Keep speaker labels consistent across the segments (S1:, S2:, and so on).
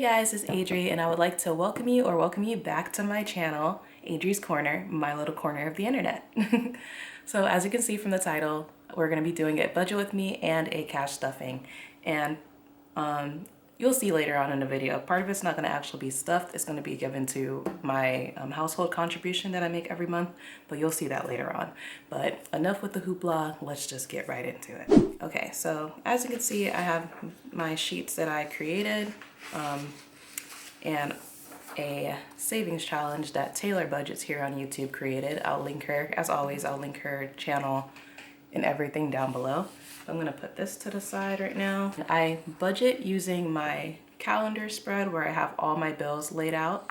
S1: guys, it's Adri, and I would like to welcome you back to my channel, Adri's Corner, my little corner of the internet. So as you can see from the title, we're going to be doing a budget with me and a cash stuffing. And you'll see later on in the video, part of it's not going to actually be stuffed. It's going to be given to my household contribution that I make every month, but you'll see that later on. But enough with the hoopla, let's just get right into it. Okay, so as you can see, I have my sheets that I created and a savings challenge that Taylor Budgets here on YouTube created. I'll link her, as always, I'll link her channel and everything down below. I'm gonna put this to the side right now. I budget using my calendar spread where I have all my bills laid out.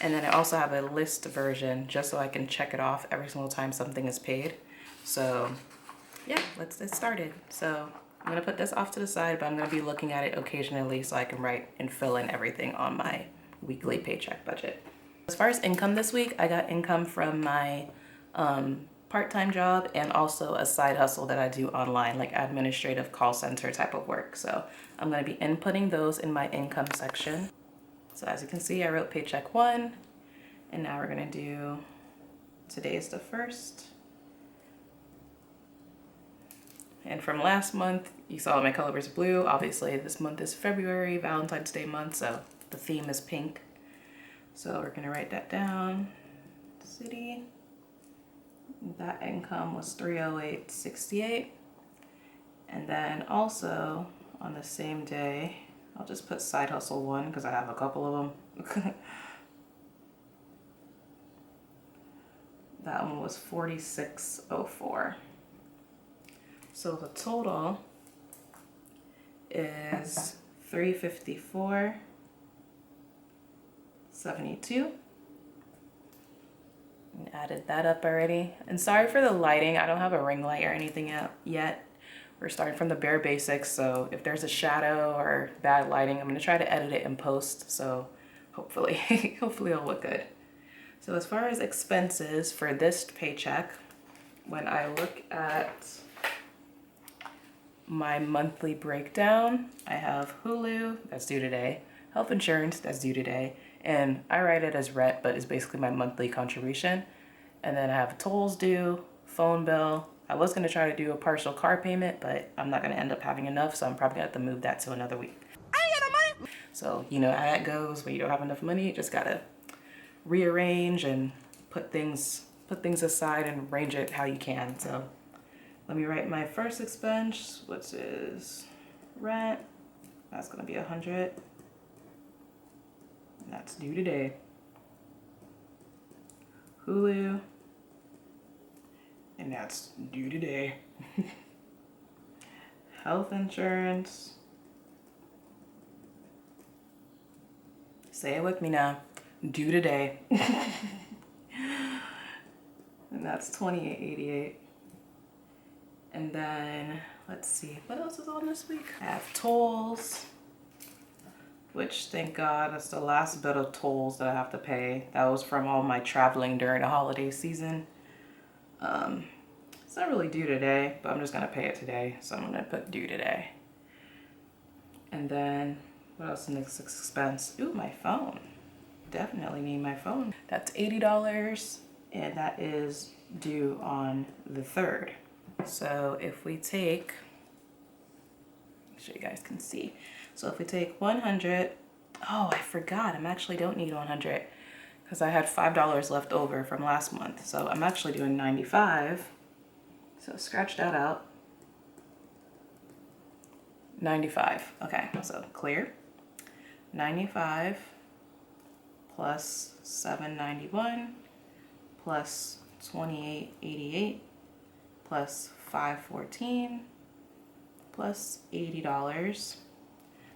S1: And then I also have a list version just so I can check it off every single time something is paid. So yeah, let's get started. So I'm gonna put this off to the side, but I'm gonna be looking at it occasionally so I can write and fill in everything on my weekly paycheck budget. As far as income this week, I got income from my part-time job and also a side hustle that I do online, like administrative call center type of work. So I'm gonna be inputting those in my income section. So as you can see, I wrote paycheck 1, and now we're gonna do, today is the 1st. And from last month, you saw my color was blue. Obviously this month is February, Valentine's Day month, so the theme is pink. So we're gonna write that down. City. That income was $308.68. And then also on the same day, I'll just put side hustle 1 because I have a couple of them. That one was $46.04. So the total is $354.72. Added that up already. And sorry for the lighting. I don't have a ring light or anything yet. We're starting from the bare basics. So if there's a shadow or bad lighting, I'm gonna try to edit it in post. So hopefully, hopefully it'll look good. So as far as expenses for this paycheck, when I look at my monthly breakdown, I have Hulu, that's due today, health insurance, that's due today, and I write it as rent, but it's basically my monthly contribution. And then I have tolls due, phone bill. I was gonna try to do a partial car payment, but I'm not gonna end up having enough, so I'm probably gonna have to move that to another week. I ain't got no money! So you know how that goes when you don't have enough money. You just gotta rearrange and put things aside and arrange it how you can. So let me write my first expense, which is rent. That's gonna be 100. And that's due today. Hulu. And that's due today. Health insurance. Say it with me now. Due today. And that's $28.88. And then, let's see, what else is on this week? I have tolls, which thank God, that's the last bit of tolls that I have to pay. That was from all my traveling during the holiday season. It's not really due today, but I'm just gonna pay it today. So I'm gonna put due today. And then, what else is the next expense? Ooh, my phone. Definitely need my phone. That's $80, and that is due on the 3rd. So if we take, make sure you guys can see. So if we take 100, oh, I forgot, I actually don't need 100 because I had $5 left over from last month. So I'm actually doing 95. So scratch that out. 95, okay, so clear. 95 plus 791 plus 2888 plus 514 plus $80.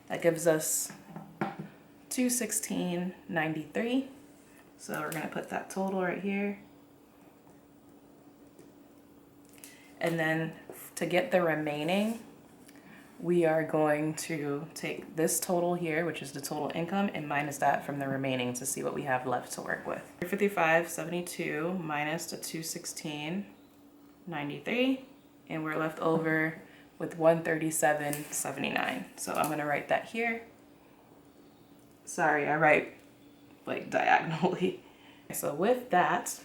S1: That gives us $216.93. So we're gonna put that total right here. And then to get the remaining, we are going to take this total here, which is the total income, and minus that from the remaining to see what we have left to work with. $355.72 minus the $216.93, and we're left over with $137.79. So I'm gonna write that here. Sorry, I write like diagonally. So with that,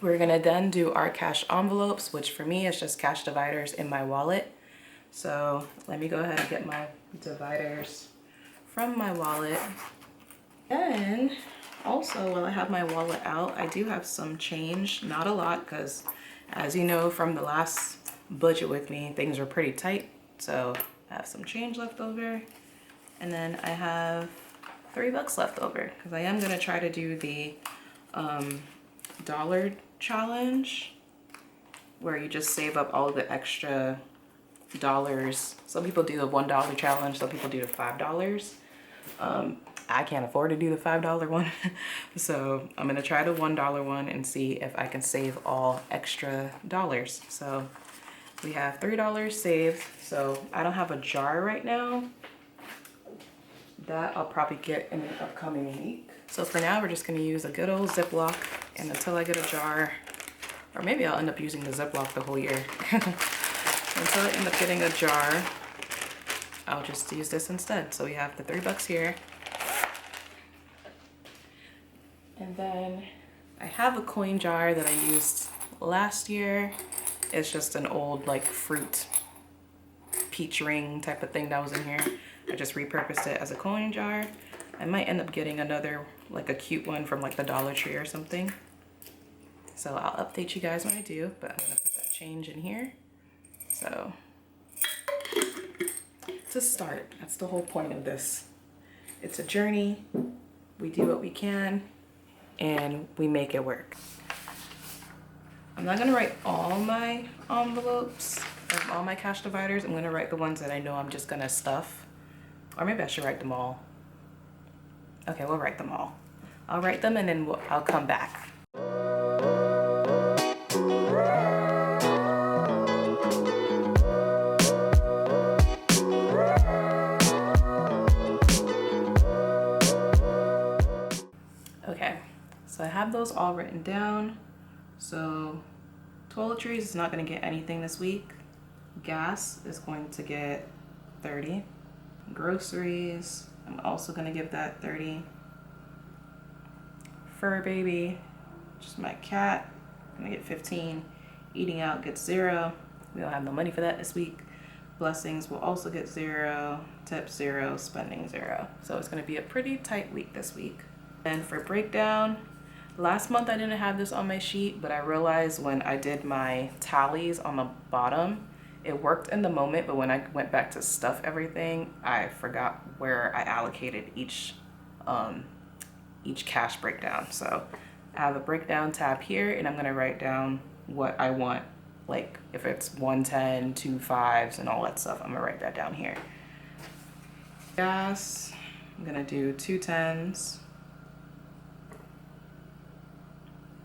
S1: we're gonna then do our cash envelopes, which for me is just cash dividers in my wallet. So let me go ahead and get my dividers from my wallet. And also, while I have my wallet out, I do have some change, not a lot, because as you know from the last budget with me, things were pretty tight. So I have some change left over. And then I have $3 left over because I am gonna try to do the dollar challenge where you just save up all the extra dollars. Some people do the $1 challenge, some people do the $5. I can't afford to do the $5 one. So I'm gonna try the $1 one and see if I can save all extra dollars. So we have $3 saved. So I don't have a jar right now. That I'll probably get in the upcoming week. So for now, we're just gonna use a good old Ziploc, and until I get a jar, or maybe I'll end up using the Ziploc the whole year. Until I end up getting a jar, I'll just use this instead. So we have the $3 here. And then I have a coin jar that I used last year. It's just an old like fruit peach ring type of thing that was in here. I just repurposed it as a coin jar. I might end up getting another, like a cute one from like the Dollar Tree or something. So I'll update you guys when I do, but I'm gonna put that change in here. So to start, that's the whole point of this. It's a journey. We do what we can and we make it work. I'm not gonna write all my envelopes, or all my cash dividers. I'm gonna write the ones that I know I'm just gonna stuff. Or maybe I should write them all. Okay, we'll write them all. I'll write them and then I'll come back. Okay, so I have those all written down. So toiletries is not gonna get anything this week. Gas is going to get 30. Groceries, I'm also gonna give that 30. Fur baby, just my cat, I'm gonna get 15. Eating out gets 0. We don't have no money for that this week. Blessings will also get 0. Tips 0. Spending 0. So it's gonna be a pretty tight week this week. And for breakdown, last month I didn't have this on my sheet, but I realized when I did my tallies on the bottom, it worked in the moment, but when I went back to stuff everything, I forgot where I allocated each cash breakdown. So I have a breakdown tab here, and I'm gonna write down what I want, like if it's 110, 2 5s, and all that stuff. I'm gonna write that down here. Gas, I'm gonna do 2 10s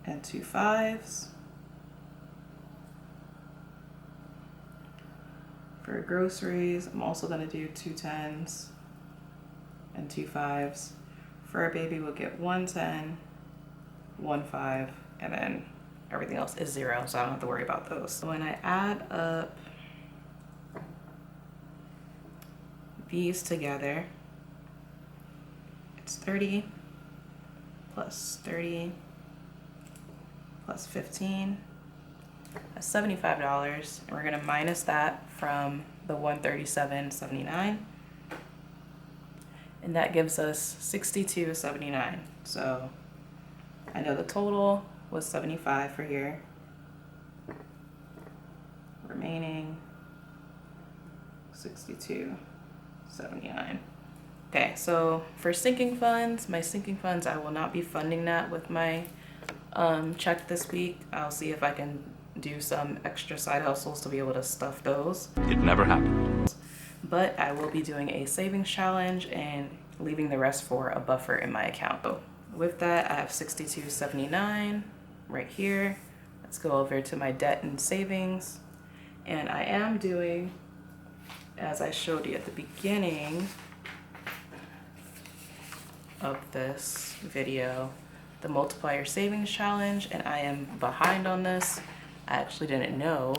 S1: and 2 5s. For groceries, I'm also gonna do 2 10s and 2 5s. For a baby, we'll get 1 10, 1 5, and then everything else is 0, so I don't have to worry about those. So when I add up these together, it's 30 plus 30 plus 15. That's $75, and we're gonna minus that from the $137.79, and that gives us $62.79. So I know the total was 75 for here. Remaining $62.79. Okay, so for sinking funds, my sinking funds, I will not be funding that with my check this week. I'll see if I can do some extra side hustles to be able to stuff those.
S2: It never happened.
S1: But I will be doing a savings challenge and leaving the rest for a buffer in my account. So with that, I have $62.79 right here. Let's go over to my debt and savings. And I am doing, as I showed you at the beginning of this video, the multiplier savings challenge, and I am behind on this. I actually didn't know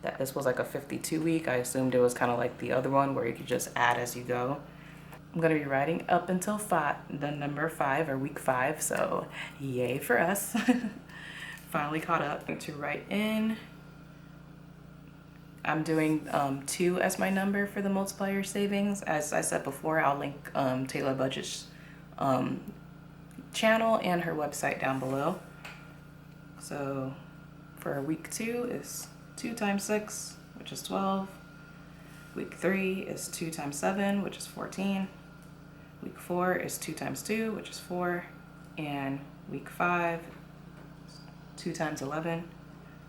S1: that this was like a 52 week. I assumed it was kind of like the other one where you could just add as you go. I'm gonna be writing up until the number 5 or week 5, so yay for us. Finally caught up. To write in, I'm doing 2 as my number for the multiplier savings. As I said before, I'll link Taylor Budget's channel and her website down below. So for week 2 is 2 times 6, which is 12. Week 3 is 2 times 7, which is 14. Week 4 is 2 times 2, which is 4. And week 5, 2 times 11,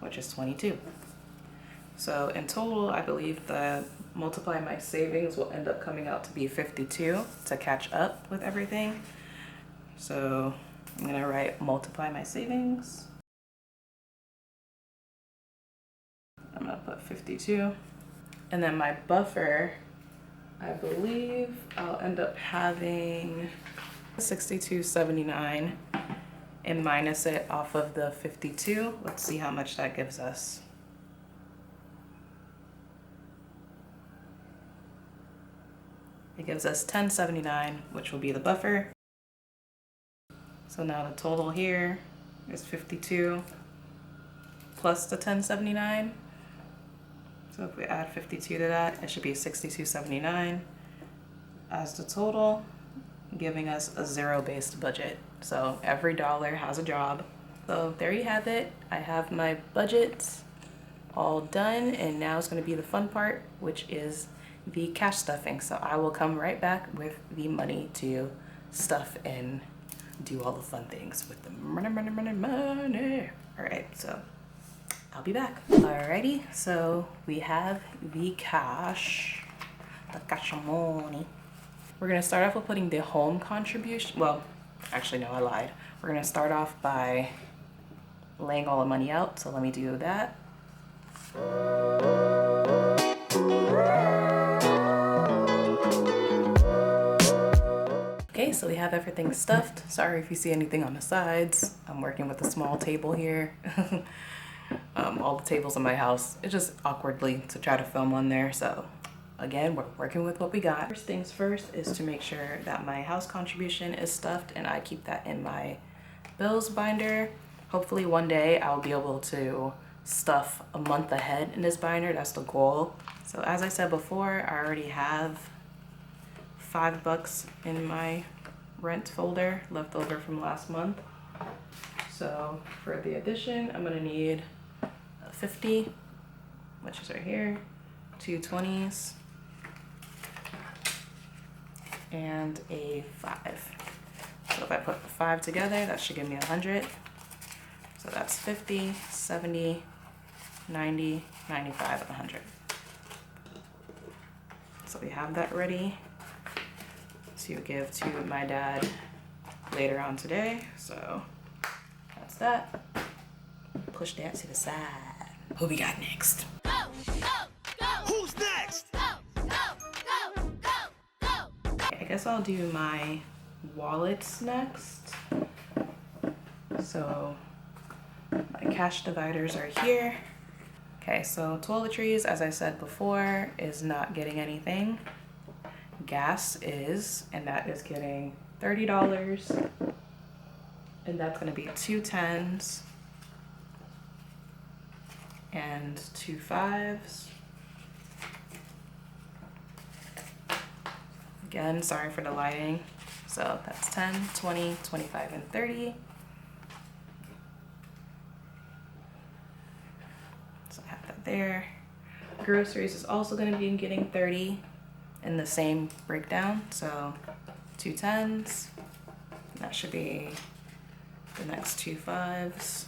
S1: which is 22. So in total, I believe the multiply my savings will end up coming out to be 52 to catch up with everything. So I'm gonna write multiply my savings. I'm gonna put 52. And then my buffer, I believe I'll end up having 62.79 and minus it off of the 52. Let's see how much that gives us. It gives us 10.79, which will be the buffer. So now the total here is 52 plus the 10.79. So if we add 52 to that, it should be 62.79 as the total, giving us a zero-based budget. So every dollar has a job. So there you have it. I have my budgets all done, and now it's going to be the fun part, which is the cash stuffing. So I will come right back with the money to stuff and do all the fun things with the money. All right, so I'll be back. Alrighty, so we have the cash money. We're gonna start off with putting the home contribution. Well, actually no, I lied. We're gonna start off by laying all the money out. So let me do that. Okay, so we have everything stuffed. Sorry if you see anything on the sides. I'm working with a small table here. All the tables in my house, it's just awkwardly to try to film on there. So again, we're working with what we got. First things first is to make sure that my house contribution is stuffed, and I keep that in my bills binder. Hopefully one day I'll be able to stuff a month ahead in this binder. That's the goal. So as I said before, I already have $5 in my rent folder left over from last month. So for the addition, I'm gonna need 50, which is right here, 2 20s, and a 5. So if I put the 5 together, that should give me 100. So that's 50, 70, 90, 95, 100. So we have that ready to give to my dad later on today. So that's that. Push that to the side. Who we got next?
S2: Go, go, go. Who's next? Go, go, go, go, go, go.
S1: I guess I'll do my wallets next. So my cash dividers are here. Okay, so toiletries, as I said before, is not getting anything. Gas is, and that is getting $30. And that's gonna be 2 10s and 2 5s. Again, sorry for the lighting. So that's 10, 20, 25, and 30. So I have that there. Groceries is also gonna be getting 30 in the same breakdown. So 2 10s, that should be the next 2 5s.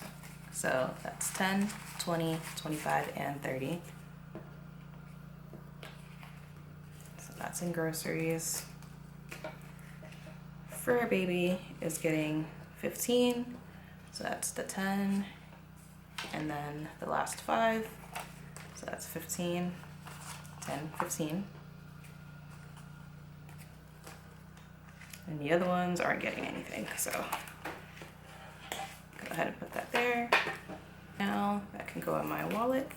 S1: So that's 10, 20, 25, and 30. So that's in groceries. Fur baby is getting 15. So that's the 10. And then the last 5. So that's 15, 10, 15. And the other ones aren't getting anything, so go ahead and put that there. Now that can go in my wallet.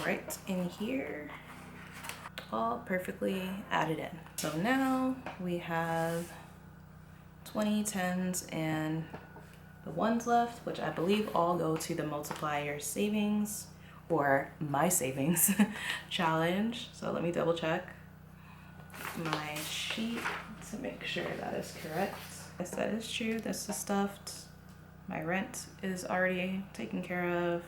S1: right in here, all perfectly added in. So now we have 20, 10s, and the ones left, which I believe all go to the multiplier savings or my savings challenge. So let me double check my sheet to make sure that is correct. Yes, that is true. This is stuffed. My rent is already taken care of.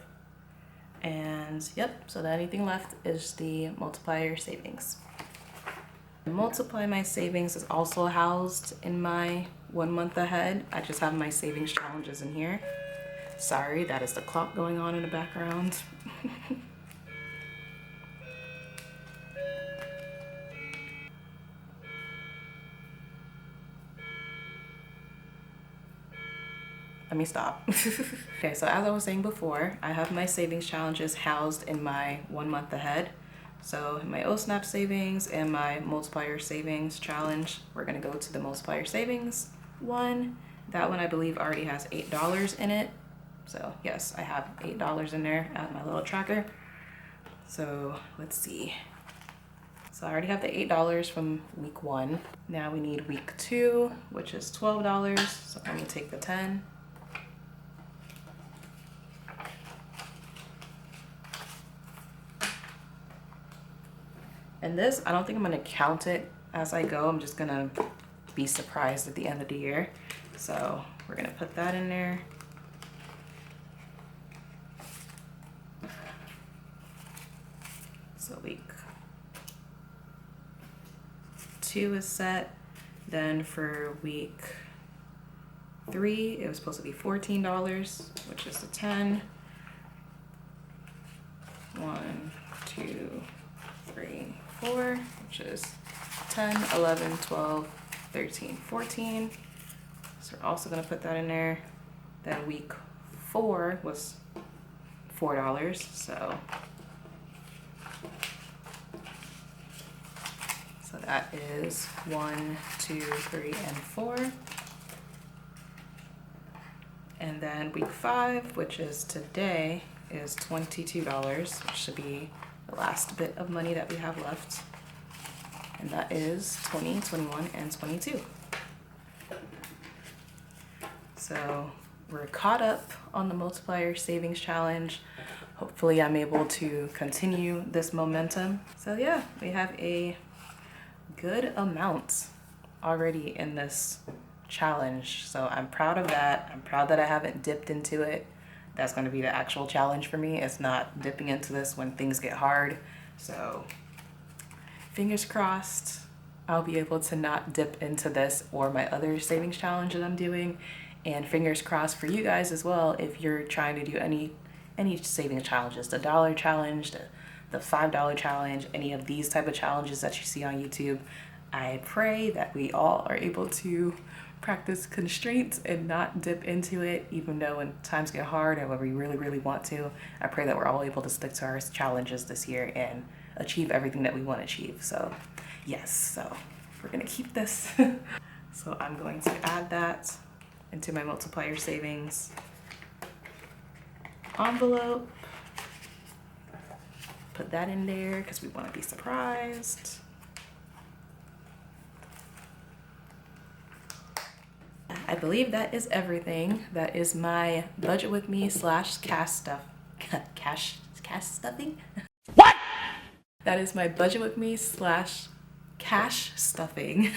S1: And yep, so the only thing left is the multiplier savings. Multiply my savings is also housed in my 1 month ahead. I just have my savings challenges in here. Sorry, that is the clock going on in the background. Let me stop. Okay, so as I was saying before, I have my savings challenges housed in my 1 month ahead. So my OSNAP savings and my multiplier savings challenge, we're gonna go to the multiplier savings one. That one I believe already has $8 in it. So yes, I have $8 in there at my little tracker. So let's see. So I already have the $8 from week 1. Now we need week 2, which is $12. So let me take the 10. And this, I don't think I'm gonna count it as I go. I'm just gonna be surprised at the end of the year. So we're gonna put that in there. So week 2 is set. Then for week 3, it was supposed to be $14, which is the 10. 1, 2, 3, 4, which is 10, 11, 12, 13, 14. So we're also gonna put that in there. Then week 4 was $4, so that is 1, 2, 3, and 4. And then week 5, which is today, is $22, which should be the last bit of money that we have left. And that is 20, 21, and 22. So we're caught up on the multiplier savings challenge. Hopefully I'm able to continue this momentum. So yeah, we have a good amount already in this challenge. So I'm proud of that. I'm proud that I haven't dipped into it. That's going to be the actual challenge for me. It's not dipping into this when things get hard. So fingers crossed I'll be able to not dip into this or my other savings challenge that I'm doing. And fingers crossed for you guys as well if you're trying to do any savings challenges, the dollar challenge, the $5 challenge, any of these type of challenges that you see on YouTube. I pray that we all are able to practice constraints and not dip into it, even though when times get hard and when we really, really want to. I pray that we're all able to stick to our challenges this year and achieve everything that we want to achieve. So yes, so we're gonna keep this. So I'm going to add that into my multiplier savings envelope. Put that in there because we want to be surprised. I believe that is everything. That is my budget with me / cash stuff. Cash stuffing?
S2: What?
S1: That is my budget with me / cash stuffing.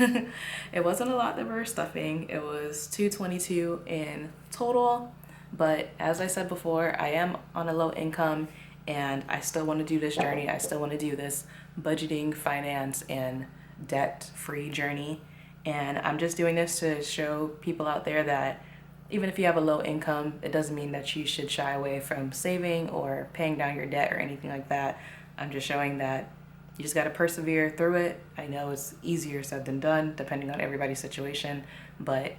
S1: It wasn't a lot that we're stuffing. It was $222 in total. But as I said before, I am on a low income and I still want to do this journey. I still want to do this budgeting, finance, and debt-free journey. And I'm just doing this to show people out there that even if you have a low income, it doesn't mean that you should shy away from saving or paying down your debt or anything like that. I'm just showing that you just got to persevere through it. I know it's easier said than done, depending on everybody's situation, but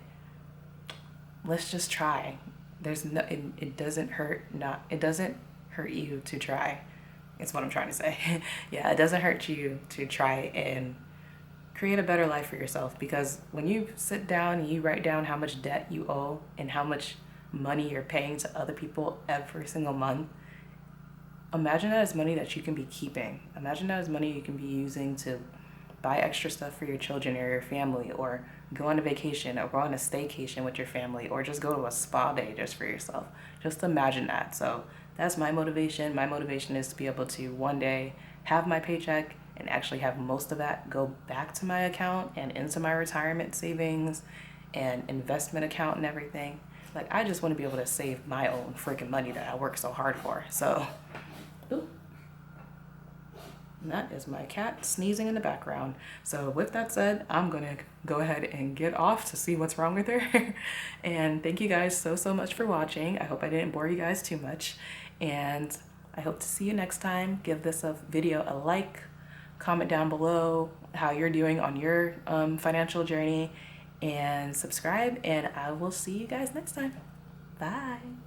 S1: let's just try. It doesn't hurt you to try. It's what I'm trying to say. Yeah, it doesn't hurt you to try and create a better life for yourself, because when you sit down and you write down how much debt you owe and how much money you're paying to other people every single month, imagine that as money that you can be keeping. Imagine that as money you can be using to buy extra stuff for your children or your family, or go on a vacation, or go on a staycation with your family, or just go to a spa day just for yourself. Just imagine that. So that's my motivation. My motivation is to be able to one day have my paycheck and actually have most of that go back to my account and into my retirement savings and investment account and everything. Like, I just want to be able to save my own freaking money that I work so hard for. So, ooh. And that is my cat sneezing in the background. So with that said, I'm gonna go ahead and get off to see what's wrong with her. And thank you guys so much for watching. I hope I didn't bore you guys too much. And I hope to see you next time. Give this video a like, comment down below how you're doing on your financial journey, and subscribe, and I will see you guys next time. Bye.